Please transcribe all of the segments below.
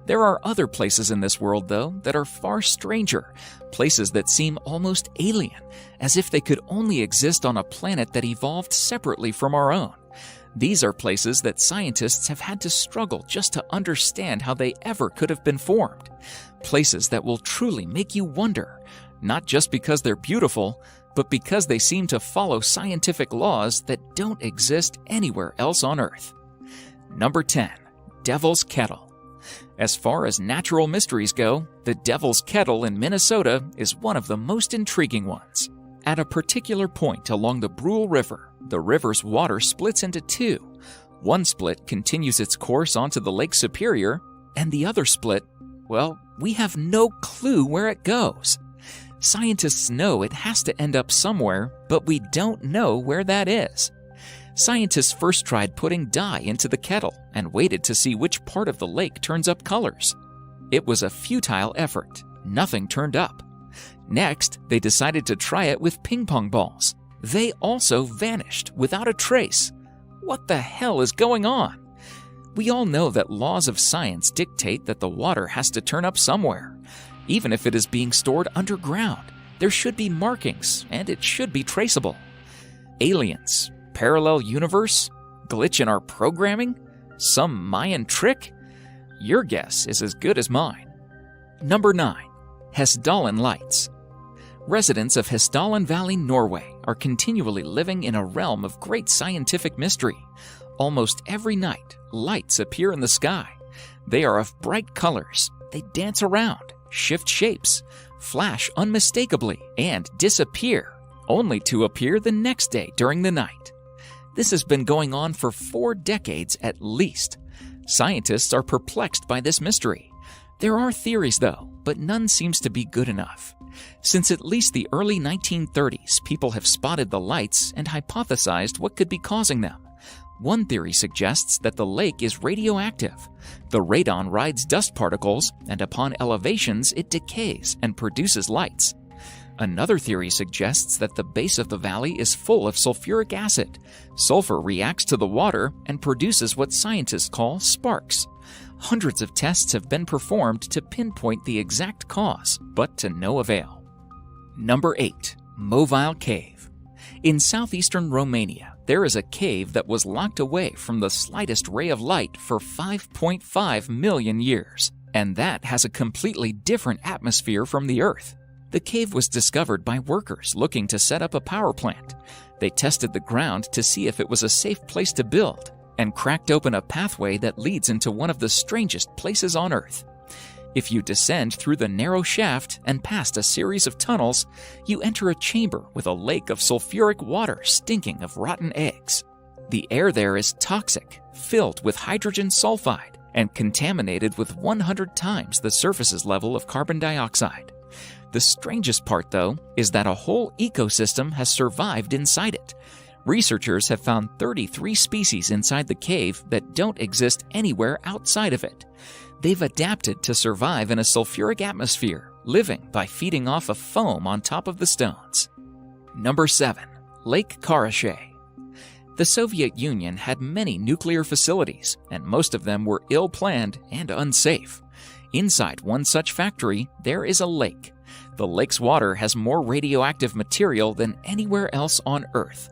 There are other places in this world, though, that are far stranger, places that seem almost alien, as if they could only exist on a planet that evolved separately from our own. These are places that scientists have had to struggle just to understand how they ever could have been formed. Places that will truly make you wonder, not just because they're beautiful, but because they seem to follow scientific laws that don't exist anywhere else on Earth. Number 10. Devil's Kettle. As far as natural mysteries go, the Devil's Kettle in Minnesota is one of the most intriguing ones. At a particular point along the Brule River, the river's water splits into two. One split continues its course onto the Lake Superior, and the other split, well, we have no clue where it goes. Scientists know it has to end up somewhere, but we don't know where that is. Scientists first tried putting dye into the kettle and waited to see which part of the lake turns up colors. It was a futile effort. Nothing turned up. Next, they decided to try it with ping pong balls. They also vanished without a trace. What the hell is going on? We all know that laws of science dictate that the water has to turn up somewhere. Even if it is being stored underground, there should be markings and it should be traceable. Aliens, parallel universe, glitch in our programming, some Mayan trick? Your guess is as good as mine. Number 9. Hessdalen Lights. Residents of Hessdalen Valley, Norway, are continually living in a realm of great scientific mystery. Almost every night, lights appear in the sky. They are of bright colors. They dance around, shift shapes, flash unmistakably, and disappear, only to appear the next day during the night. This has been going on for 4 decades at least. Scientists are perplexed by this mystery. There are theories, though, but none seems to be good enough. Since at least the early 1930s, people have spotted the lights and hypothesized what could be causing them. One theory suggests that the lake is radioactive. The radon rides dust particles, and upon elevations, it decays and produces lights. Another theory suggests that the base of the valley is full of sulfuric acid. Sulfur reacts to the water and produces what scientists call sparks. Hundreds of tests have been performed to pinpoint the exact cause, but to no avail. Number 8. Movile Cave. In southeastern Romania, there is a cave that was locked away from the slightest ray of light for 5.5 million years, and that has a completely different atmosphere from the Earth. The cave was discovered by workers looking to set up a power plant. They tested the ground to see if it was a safe place to build, and cracked open a pathway that leads into one of the strangest places on Earth. If you descend through the narrow shaft and past a series of tunnels, you enter a chamber with a lake of sulfuric water stinking of rotten eggs. The air there is toxic, filled with hydrogen sulfide, and contaminated with 100 times the surface's level of carbon dioxide. The strangest part, though, is that a whole ecosystem has survived inside it. Researchers have found 33 species inside the cave that don't exist anywhere outside of it. They've adapted to survive in a sulfuric atmosphere, living by feeding off of foam on top of the stones. Number 7. Lake Karachay. The Soviet Union had many nuclear facilities, and most of them were ill-planned and unsafe. Inside one such factory, there is a lake. The lake's water has more radioactive material than anywhere else on Earth.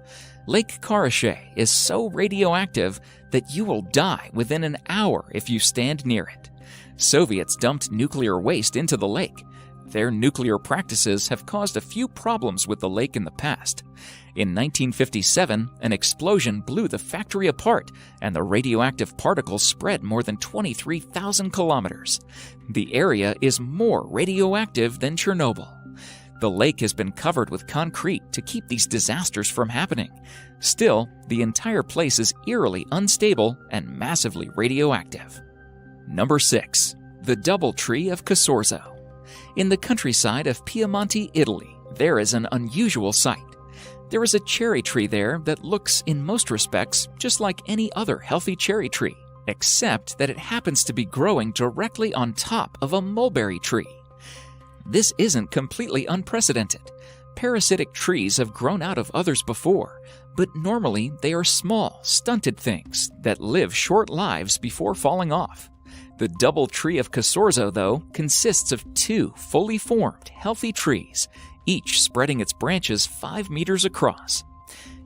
Lake Karachay is so radioactive that you will die within an hour if you stand near it. Soviets dumped nuclear waste into the lake. Their nuclear practices have caused a few problems with the lake in the past. In 1957, an explosion blew the factory apart, and the radioactive particles spread more than 23,000 kilometers. The area is more radioactive than Chernobyl. The lake has been covered with concrete to keep these disasters from happening. Still, the entire place is eerily unstable and massively radioactive. Number 6. The Doubletree of Casorzo. In the countryside of Piemonte, Italy, there is an unusual sight. There is a cherry tree there that looks, in most respects, just like any other healthy cherry tree, except that it happens to be growing directly on top of a mulberry tree. This isn't completely unprecedented. Parasitic trees have grown out of others before, but normally they are small, stunted things that live short lives before falling off. The double tree of Casorzo, though, consists of two fully formed, healthy trees, each spreading its branches 5 meters across.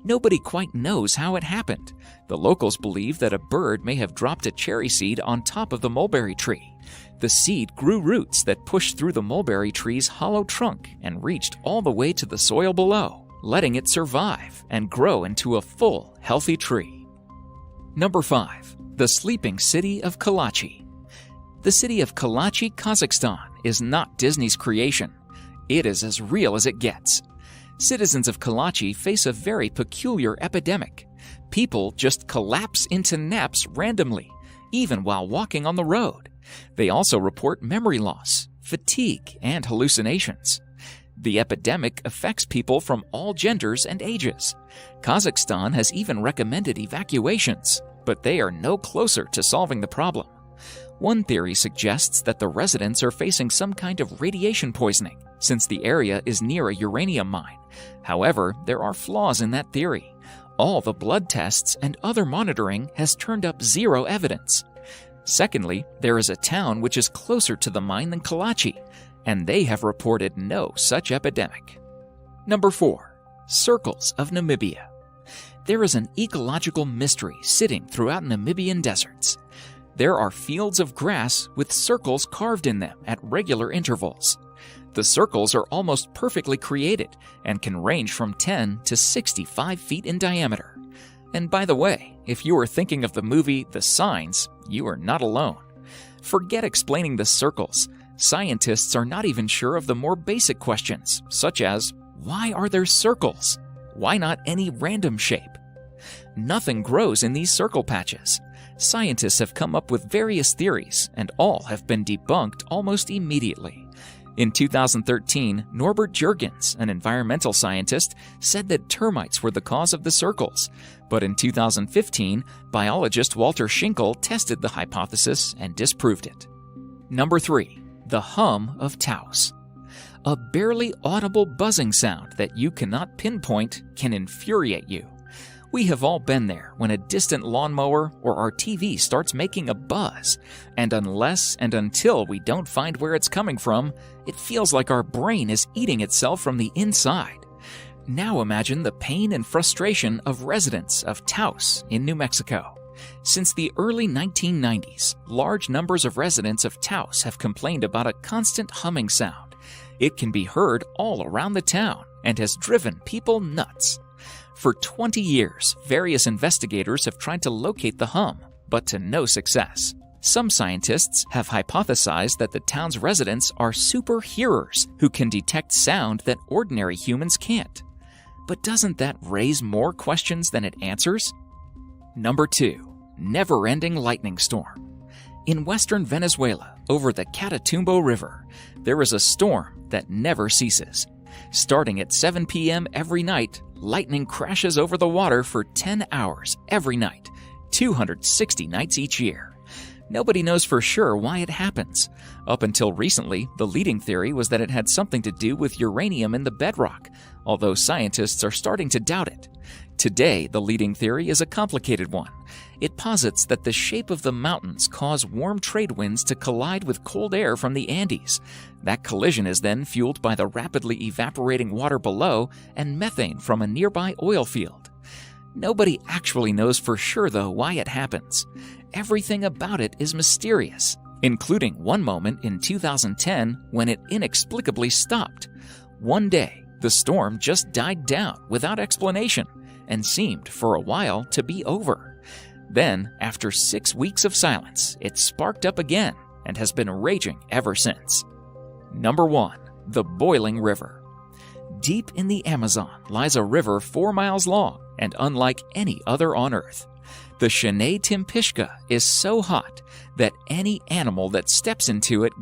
Nobody quite knows how it happened. The locals believe that a bird may have dropped a cherry seed on top of the mulberry tree. The seed grew roots that pushed through the mulberry tree's hollow trunk and reached all the way to the soil below, letting it survive and grow into a full, healthy tree. Number 5. The sleeping city of Kalachi. The city of Kalachi, Kazakhstan, is not Disney's creation. It is as real as it gets. Citizens of Kalachi face a very peculiar epidemic. People just collapse into naps randomly, even while walking on the road. They also report memory loss, fatigue, and hallucinations. The epidemic affects people from all genders and ages. Kazakhstan has even recommended evacuations, but they are no closer to solving the problem. One theory suggests that the residents are facing some kind of radiation poisoning, since the area is near a uranium mine. However, there are flaws in that theory. All the blood tests and other monitoring has turned up zero evidence. Secondly, there is a town which is closer to the mine than Kalachi, and they have reported no such epidemic. Number 4. Circles of Namibia. There is an ecological mystery sitting throughout Namibian deserts. There are fields of grass with circles carved in them at regular intervals. The circles are almost perfectly created and can range from 10 to 65 feet in diameter. And by the way, if you are thinking of the movie The Signs, you are not alone. Forget explaining the circles. Scientists are not even sure of the more basic questions, such as, why are there circles? Why not any random shape? Nothing grows in these circle patches. Scientists have come up with various theories, and all have been debunked almost immediately. In 2013, Norbert Jurgens, an environmental scientist, said that termites were the cause of the circles. But in 2015, biologist Walter Schinkel tested the hypothesis and disproved it. Number 3. The hum of Taos. A barely audible buzzing sound that you cannot pinpoint can infuriate you. We have all been there when a distant lawnmower or our TV starts making a buzz, and unless and until we don't find where it's coming from, it feels like our brain is eating itself from the inside. Now imagine the pain and frustration of residents of Taos in New Mexico. Since the early 1990s, large numbers of residents of Taos have complained about a constant humming sound. It can be heard all around the town and has driven people nuts. For 20 years, various investigators have tried to locate the hum, but to no success. Some scientists have hypothesized that the town's residents are super hearers who can detect sound that ordinary humans can't. But doesn't that raise more questions than it answers? Number 2. Never-ending lightning storm. In western Venezuela, over the Catatumbo River, there is a storm that never ceases. Starting at 7 p.m. every night, lightning crashes over the water for 10 hours every night, 260 nights each year. Nobody knows for sure why it happens. Up until recently, the leading theory was that it had something to do with uranium in the bedrock, although scientists are starting to doubt it. Today, the leading theory is a complicated one. It posits that the shape of the mountains cause warm trade winds to collide with cold air from the Andes. That collision is then fueled by the rapidly evaporating water below and methane from a nearby oil field. Nobody actually knows for sure, though, why it happens. Everything about it is mysterious, including one moment in 2010 when it inexplicably stopped. One day, the storm just died down without explanation and seemed for a while to be over. Then, after 6 weeks of silence, it sparked up again and has been raging ever since. Number 1. The Boiling River. Deep in the Amazon lies a river 4 miles long and unlike any other on Earth. The Shenandoah Timpishka is so hot that any animal that steps into it gets